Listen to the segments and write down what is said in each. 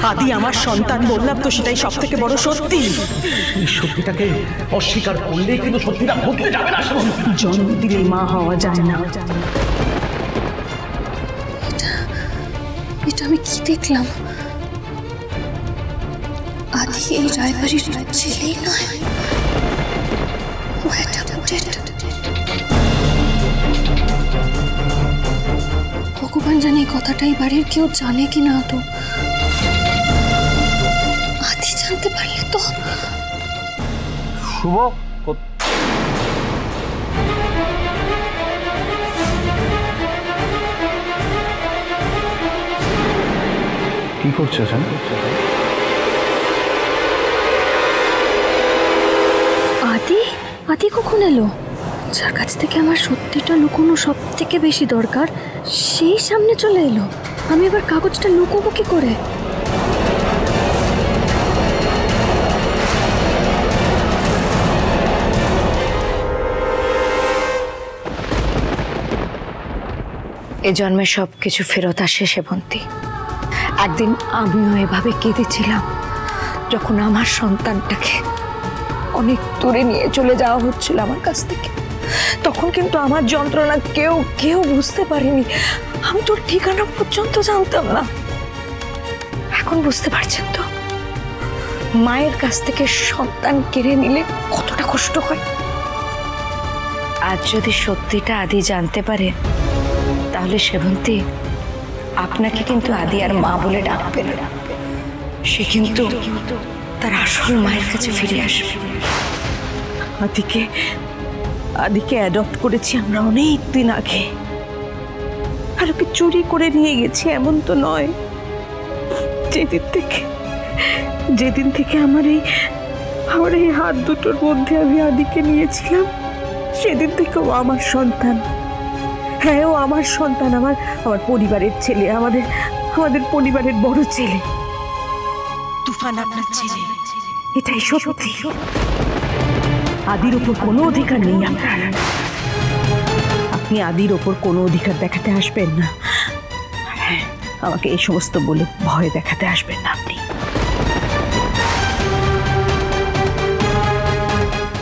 আদি আমার সন্তান, বললাম তো সেটাই সব থেকে বড় সত্যি। এই সত্যিটাকে অস্বীকার করলে কিন্তু সত্যিটা বদলে যাবে না। জন্ম দিলে মা হওয়া যায় না। এটা আমি কি দেখলাম? আদি এই রায়বাড়ির ছেলেই নয়, ও অ্যাডপ্টেড। ভগবান জানে এই কথাটাই বাড়ির কেউ জানে কি না। তো আদি জানতে পারলে তো। শুভ, কি করছো? আদি কখন এলো? যার কাছ থেকে আমার সত্যিটা লুকোনো সব থেকে বেশি দরকার, সেই সামনে চলে এলো। আমি এবার কাগজটা লুকোবো কি করে? এ জন্মে সবকিছু ফেরত আসে সেবন্তী। একদিন আমিও এভাবে কেঁদেছিলাম যখন আমার সন্তানটাকে অনেক দূরে নিয়ে চলে যাওয়া হচ্ছিল আমার কাছ থেকে। তখন কিন্তু আমার যন্ত্রণা কেউ বুঝতে পারেনি। আমি তোর ঠিকানা পর্যন্ত জানতাম না। এখন বুঝতে পারছেন তো মায়ের কাছ থেকে সন্তান কেড়ে নিলে কতটা কষ্ট হয়। আজ যদি সত্যিটা আদি জানতে পারে তাহলে সেবন্তী আপনাকে কিন্তু আদি আর মা বলে ডাকবে না। সে কিন্তু তার আসল মায়ের কাছে ফিরে আসবে। আদিকে অ্যাডপ্ট করেছি আমরা অনেক দিন আগে, আর ওকে চুরি করে নিয়ে গেছি এমন তো নয়। যেদিন থেকে আমার এই হাত দুটোর মধ্যে আমি আদিকে নিয়েছিলাম, সেদিন থেকে ও আমার সন্তান। হ্যাঁ, ও আমার সন্তান, আমার পরিবারের ছেলে, আমাদের পরিবারের বড় ছেলে। তুফান আপনার ছেলে, এটাই সত্যি। আদির ওপর কোনো অধিকার নেই আপনার। আপনি আদির ওপর কোনো অধিকার দেখাতে আসবেন না। হ্যাঁ, আমাকে এই সমস্ত বলে ভয় দেখাতে আসবেন না আপনি।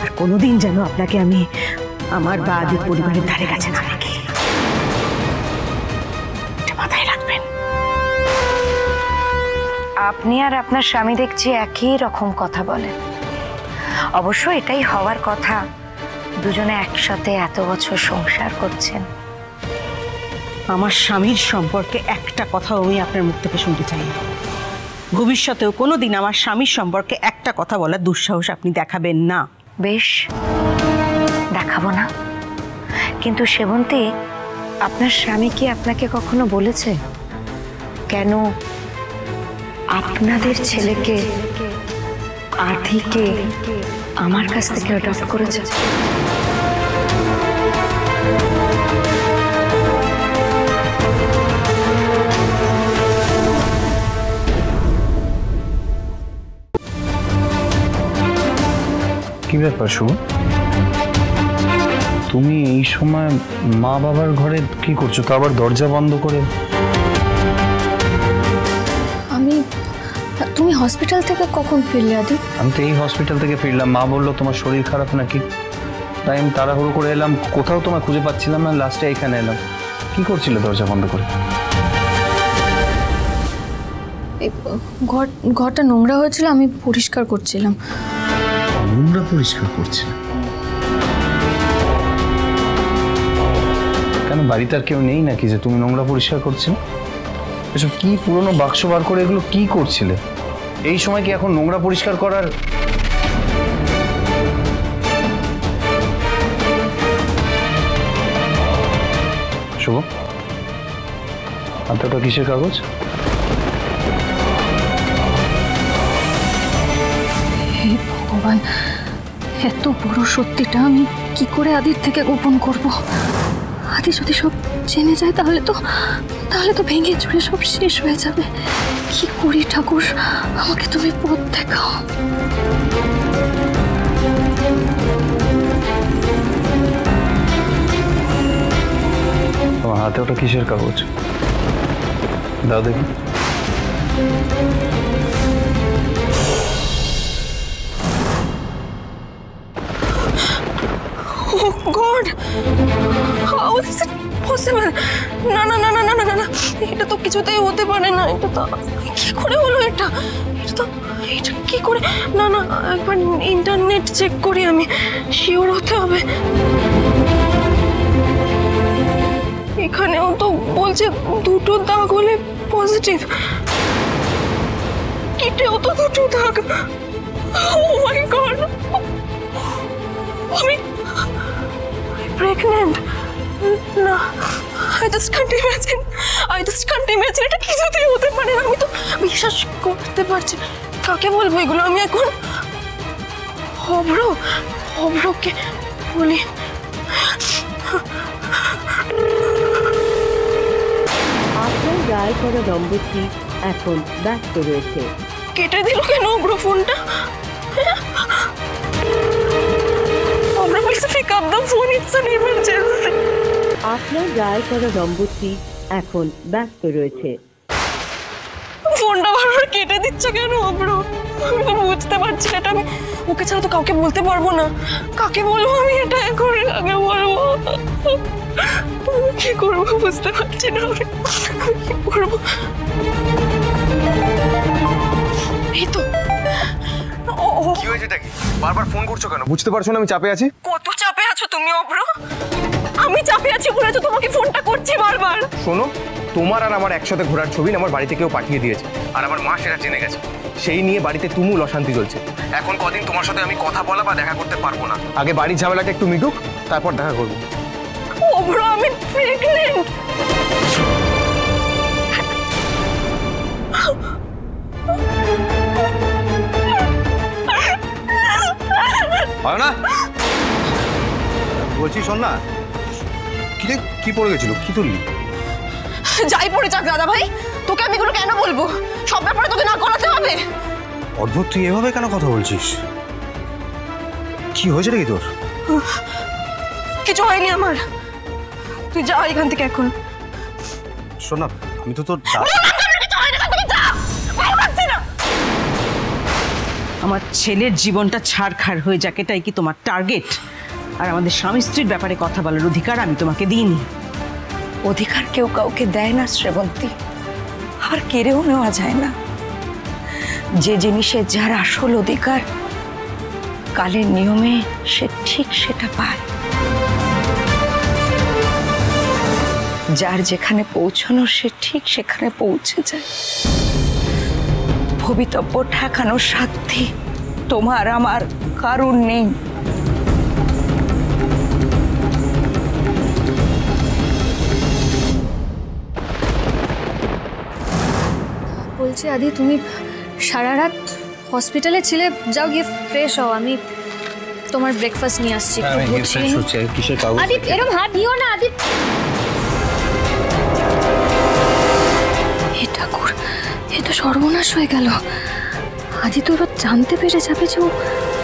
আর কোনোদিন যেন আপনাকে আমি আমার বা আদির পরিবারের ধারে কাছে না রাখি, এটা মাথায় রাখবেন। আপনি আর আপনার স্বামী দেখছি একই রকম কথা বলেন। অবশ্য এটাই হওয়ার কথা, দুজনে একসাথে এত বছর সংসার করছেন। আমার স্বামীর সম্পর্কে একটা কথাও আমি আপনার মুখ থেকে শুনতে চাই না। ভবিষ্যতেও কোনোদিন আমার স্বামীর সম্পর্কে একটা কথা বলার দুঃসাহস আপনি দেখাবেন না। বেশ, দেখাবো না। কিন্তু সেবন্তী, আপনার স্বামী কি আপনাকে কখনো বলেছে কেন আপনাদের ছেলেকে আদিকে আমার কাছ থেকে অ্যাডপ্ট করেছে? কি ব্যাপার শুভ, তুমি এই সময় মা বাবার ঘরে কি করছো? তো আবার দরজা বন্ধ করে? তুমি হসপিটাল থেকে কখন ফিরলে আদি? আমি তো এই হসপিটাল থেকে ফিরলাম। মা বললো তোমার শরীর খারাপ নাকি, তাই আমি তাড়াহুড়ো করে এলাম। কোথাও তোমার খুঁজে পাচ্ছিলাম না, লাস্টে এখানে এলাম। কি করছিলে দরজা বন্ধ করে? ঘরটা নোংরা হয়েছিল, আমি পরিষ্কার করছিলাম। নোংরা পরিষ্কার করছে? কেন, বাড়িতে আর কেউ নেই নাকি যে তুমি নোংরা পরিষ্কার করছিলে? এসব কি পুরনো বাক্স বার করে এগুলো কি করছিলে? এই সময় কি এখন নোংরা পরিষ্কার করার? শুভ, হাতে ওটা কিসের কাগজ? হে ভগবান, এত বড় সত্যিটা আমি কি করে আদির থেকে গোপন করব? আদি যদি সব জেনে যায় তাহলে তো ভেঙে চুরে সব শেষ হয়ে যাবে। কি করি ঠাকুর, আমাকে তুমি পথ দেখাও। তোমার হাতে ওটা কিসের কাগজ? দাও দেখি। God, how is it possible? না না না না না না না, এটা তো কিছুতেই হতে পারে না। এটা তো কি করে হলো? এটা কি করে? না না, একবার ইন্টারনেট চেক করি, আমি শিওর হতে হবে। এখানেও তো বলছে দুটো দাগ হলে পজিটিভ, কিটেও তো দুটো দাগ। ও মাই গড, আমি প্রেগন্যান্ট। না, I just can't imagine. এটা কিছুতেই হতে পারে না। আমি তো বিশ্বাস করতে পারছি। কাকে বলবো এগুলো আমি এখন? অভ্রকে বলি। আপনার ডায়াল করা নম্বরটি এখন ব্যস্ত রয়েছে। কেটে দিল কেন অভ্র ফোনটা? অভ্র বলছে pick up the phone, it's an emergency. আপনার ডায়াল করা নম্বরটি এখন ব্যস্ত রয়েছে। ফোনটা বারবার কেটে দিচ্ছে কেন অভ্র? আমি তো বুঝতে পারছি না। এটা আমি ওকে ছাড়া তো কাউকে বলতে পারবো না। কাকে বলবো আমি এটা এখন? কাকে বলবো? কি করবো বুঝতে পারছি না। কি করবো? এই তো। কি হয়েছে? এটা কি বারবার ফোন করছো কেন? বুঝতে পারছো না আমি চাপে আছি? কত চাপে আছো তুমি অভ্র? আমি চাপে আছি বলে তো তোমাকে ফোনটা করছি বারবার। শোনো, তোমার আর আমার একসাথে ঘোরার ছবি আমার বাড়িতে কেউ পাঠিয়ে দিয়েছে, আর আমার মা সেটা জেনে গেছে। সেই নিয়ে বাড়িতে তুমুল অশান্তি চলছে। এখন কদিন তোমার সাথে আমি কথা বলা বা দেখা করতে পারবো না। আগে বাড়ির ঝামেলাটা একটু মিটুক, তারপর দেখা করবো। অভ্র, আমি প্রেগন্যান্ট। না বলছি, শোন না, কি পড়ে গেছিল? কি তুললি? যাই পড়ে যাক দাদা ভাই, তোকে আমি এগুলো কেন বলবো? সব ব্যাপারে তোকে না করাতে হবে। অদ্ভুত, তুই এভাবে কেন কথা বলছিস? কি হয়েছে নাকি তোর? কিছু হয়নি আমার, তুই যা এখান থেকে এখন। শোন না, আমি তো তোর আমার ছেলের জীবনটা ছাড়খাড় হয়ে যাক, এটাই কি তোমার টার্গেট? আর আমাদের স্বামী স্ত্রীর ব্যাপারে কথা বলার অধিকার আমি তোমাকে দিইনি। অধিকার কেউ কাউকে দেয় না শ্রাবন্তী, আর কেড়েও নেওয়া যায় না। যে জিনিসের যার আসল অধিকার, কালের নিয়মে সে ঠিক সেটা পায়। যার যেখানে পৌঁছানো সে ঠিক সেখানে পৌঁছে যায়। ভবিতব্য ঠেকানোর সাধ্যি তোমার আমার কারণ নেই। বলছি আদি, তুমি সারা রাত হসপিটালে ছিলে, যাও গিয়ে ফ্রেশ হও, আমি তোমার ব্রেকফাস্ট নিয়ে আসছি। আদি এরকম হাত দিও না আদি। হে ঠাকুর, এ তো সর্বনাশ হয়ে গেল। আদি তো এবার জানতে পেরে যাবে যে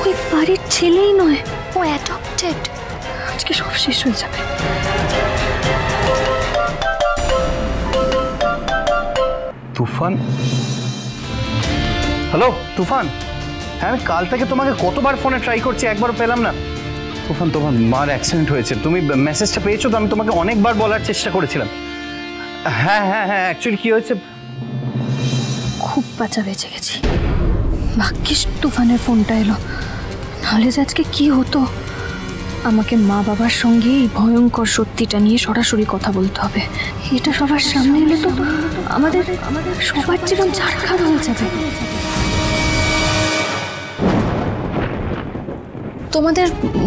ওই বাড়ির ছেলেই নয়, ও অ্যাডপ্টেড। আজকে সব শেষ হয়ে যাবে। তুফান, হ্যালো তুফান। হ্যাঁ, আমি কাল থেকে তোমাকে কতবার ফোনে ট্রাই করছি, একবারও পেলাম না। তুফান, তোমার মার অ্যাক্সিডেন্ট হয়েছে, তুমি মেসেজটা পেয়েছো তো? আমি তোমাকে অনেকবার বলার চেষ্টা করেছিলাম। হ্যাঁ হ্যাঁ হ্যাঁ, অ্যাকচুয়ালি কি হয়েছে, খুব বাঁচা বেঁচে গেছি। ভাগ্যিস তুফানের ফোনটা এলো, নাহলে যে আজকে কি হতো। আমাকে মা বাবার সঙ্গে এই ভয়ঙ্কর সত্যিটা নিয়ে সরাসরি কথা বলতে হবে। এটা সবার সামনে এলে তো আমাদের সবার জীবন ছাড়খাড় হয়ে যাবে। তোমাদের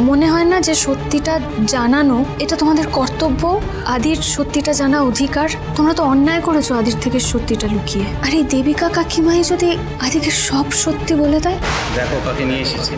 মনে হয় না যে সত্যিটা জানানো এটা তোমাদের কর্তব্য? আদির সত্যিটা জানা অধিকার। তোমরা তো অন্যায় করেছো আদির থেকে সত্যিটা লুকিয়ে। আর এই দেবিকা কাকিমাই যদি আদিকে সব সত্যি বলে দেয়। দেখো কাকে নিয়ে এসেছি।